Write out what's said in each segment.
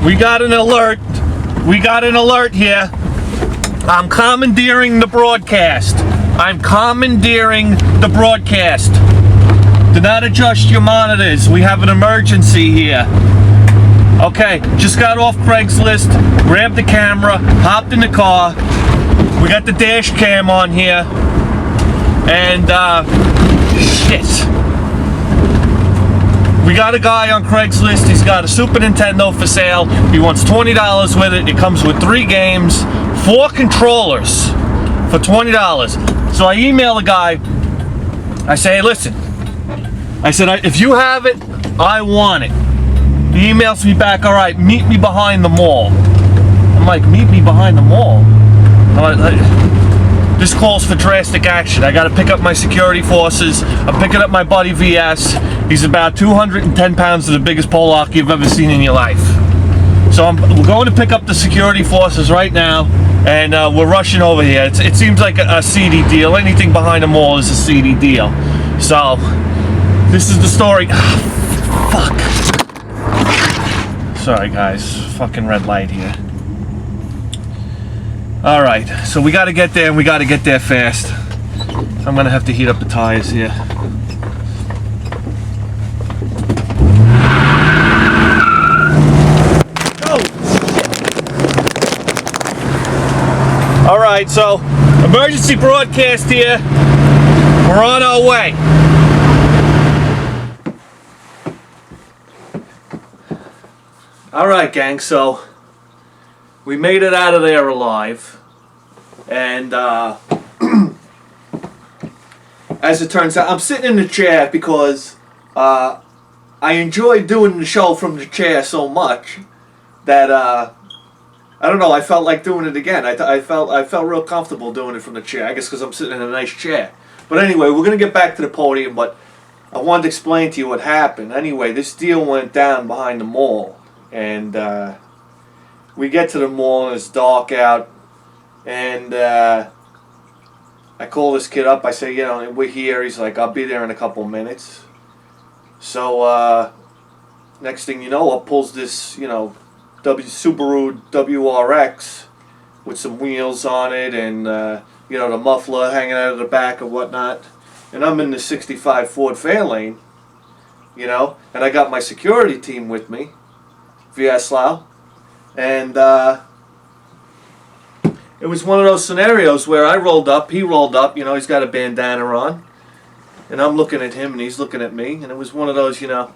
We got an alert. We got an alert here. I'm commandeering the broadcast. I'm commandeering the broadcast. Do not adjust your monitors. We have an emergency here. Okay, just got off Craigslist, grabbed the camera, hopped in the car. We got the dash cam on here. And, shit. We got a guy on Craigslist. He's got a Super Nintendo for sale. He wants $20 with it. It comes with 3 games, 4 controllers for $20. So I email the guy. I say, hey, listen. I said, if you have it, I want it. He emails me back, all right, meet me behind the mall. I'm like, meet me behind the mall? This calls for drastic action. I got to pick up my security forces. I'm picking up my buddy VS. He's about 210 pounds of the biggest Polak you've ever seen in your life. So we're going to pick up the security forces right now, and we're rushing over here. It seems like a seedy deal. Anything behind the mall is a seedy deal. So this is the story. Fuck. Sorry guys, fucking red light here. Alright, so we gotta get there, and we gotta get there fast. I'm gonna have to heat up the tires here. Oh, shit. Alright, so emergency broadcast here. We're on our way. Alright gang, so we made it out of there alive, and as it turns out, I'm sitting in the chair because I enjoy doing the show from the chair so much that I don't know, I felt like doing it again. I felt real comfortable doing it from the chair, I guess because I'm sitting in a nice chair. But anyway, we're going to get back to the podium, but I wanted to explain to you what happened. Anyway, this deal went down behind the mall. And we get to the mall and it's dark out, and I call this kid up. I say, you know, we're here. He's like, I'll be there in a couple minutes. So next thing you know, up pulls this, you know, Subaru WRX with some wheels on it, and you know, the muffler hanging out of the back and whatnot. And I'm in the '65 Ford Fairlane, you know, and I got my security team with me. Vyacheslav, and it was one of those scenarios where I rolled up, he rolled up, you know, he's got a bandana on, and I'm looking at him and he's looking at me, and it was one of those, you know,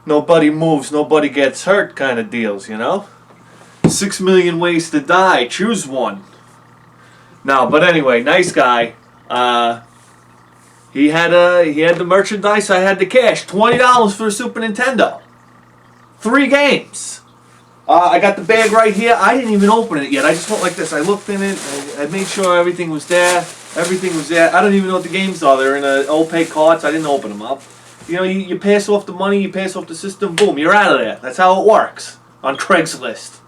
nobody moves, nobody gets hurt kind of deals, you know. 6 million ways to die, choose one. No, but anyway, nice guy. He had the merchandise, I had the cash, $20 for a Super Nintendo. 3 games. I got the bag right here. I didn't even open it yet. I just went like this. I looked in it. I made sure everything was there. Everything was there. I don't even know what the games are. They're in opaque carts. I didn't open them up. You know, you pass off the money, you pass off the system, boom, you're out of there. That's how it works on Craigslist.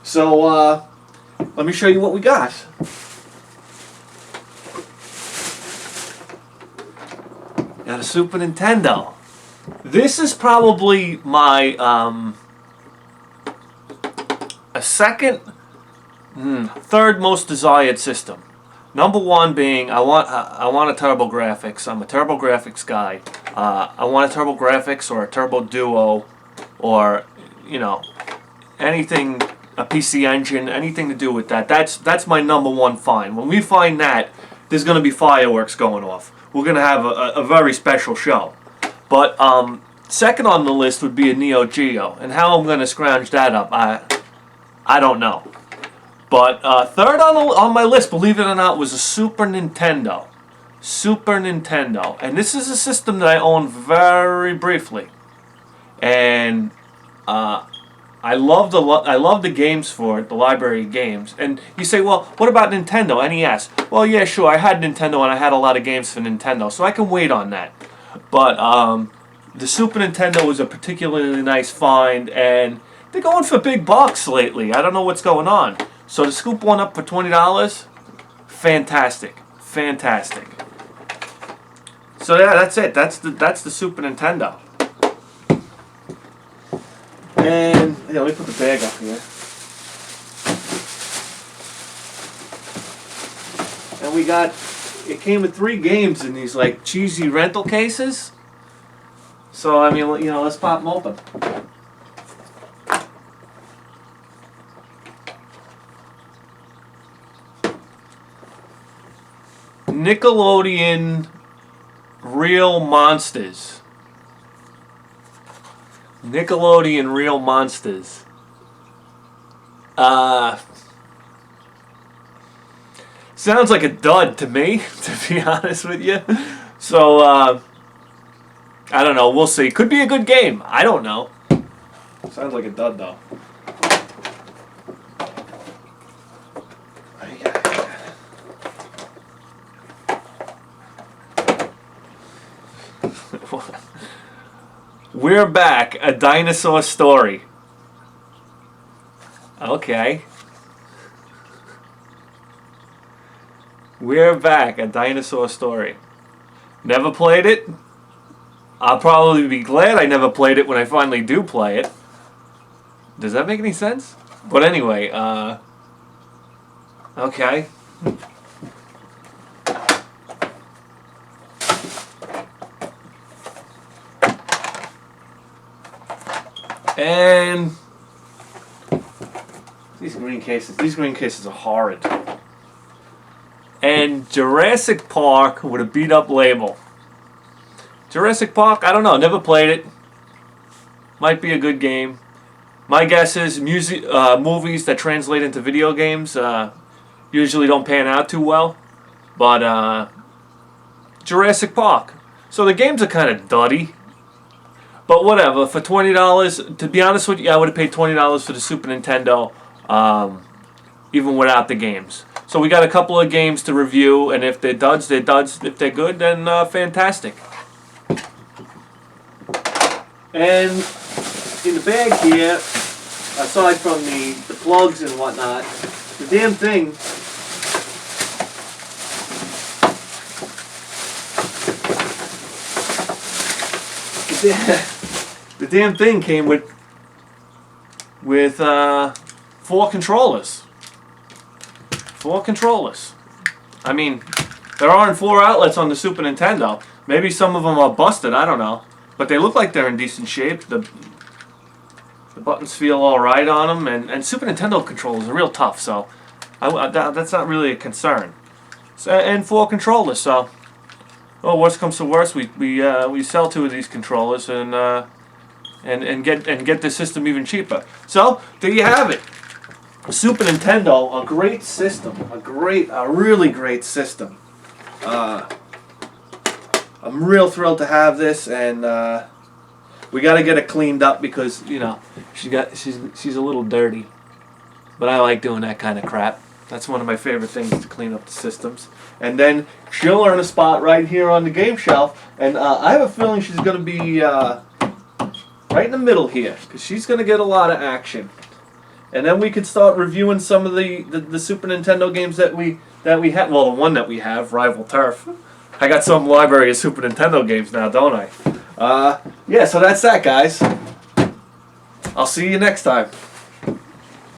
So, let me show you what we got. Got a Super Nintendo. This is probably my third most desired system. Number 1 being I want a TurboGrafx. I'm a TurboGrafx guy. I want a TurboGrafx or a Turbo Duo, or you know, anything, a PC Engine, anything to do with that. That's my number 1 find. When we find that, there's going to be fireworks going off. We're going to have a very special show. But second on the list would be a Neo Geo, and how I'm going to scrounge that up, I don't know. But third on my list, believe it or not, was a Super Nintendo. Super Nintendo, and this is a system that I owned very briefly, and I love the games for it, the library games. And you say, well, what about Nintendo, NES? Well, yeah, sure, I had Nintendo and I had a lot of games for Nintendo, so I can wait on that. But the Super Nintendo was a particularly nice find, and they're going for big bucks lately. I don't know what's going on. So to scoop one up for $20, fantastic, fantastic. So yeah, that's it. That's the Super Nintendo. And Yeah, let me put the bag up here. And we got, it came with 3 games in these like cheesy rental cases. So I mean, you know, let's pop them open. Nickelodeon Real Monsters. Nickelodeon Real Monsters. Sounds like a dud to me, to be honest with you. So, I don't know. We'll see. Could be a good game. I don't know. Sounds like a dud, though. We're back. A dinosaur story. Okay. We're back. A dinosaur story. Never played it. I'll probably be glad I never played it when I finally do play it. Does that make any sense? But anyway, okay. And these green cases are horrid. And Jurassic Park with a beat up label. Jurassic Park, I don't know, never played it. Might be a good game. My guess is movies that translate into video games usually don't pan out too well. But Jurassic Park. So the games are kind of duddy. But whatever, for $20, to be honest with you, I would have paid $20 for the Super Nintendo, even without the games. So we got a couple of games to review, and if they're duds, they're duds. If they're good, then fantastic. And in the bag here, aside from the plugs and whatnot, the damn thing the damn thing came with 4 controllers. 4 controllers. I mean, there aren't 4 outlets on the Super Nintendo. Maybe some of them are busted, I don't know. But they look like they're in decent shape. The buttons feel alright on them. And Super Nintendo controllers are real tough, so that's not really a concern. So, and 4 controllers, so... Well, worst comes to worst, we sell 2 of these controllers and get the system even cheaper. So there you have it. Super Nintendo, a great system, a really great system. I'm real thrilled to have this, and we got to get it cleaned up because you know she's a little dirty, but I like doing that kind of crap. That's one of my favorite things, to clean up the systems. And then she'll earn a spot right here on the game shelf. And I have a feeling she's going to be right in the middle here, because she's going to get a lot of action. And then we could start reviewing some of the Super Nintendo games that we have. Well, the one that we have, Rival Turf. I got some library of Super Nintendo games now, don't I? Yeah, so that's that, guys. I'll see you next time.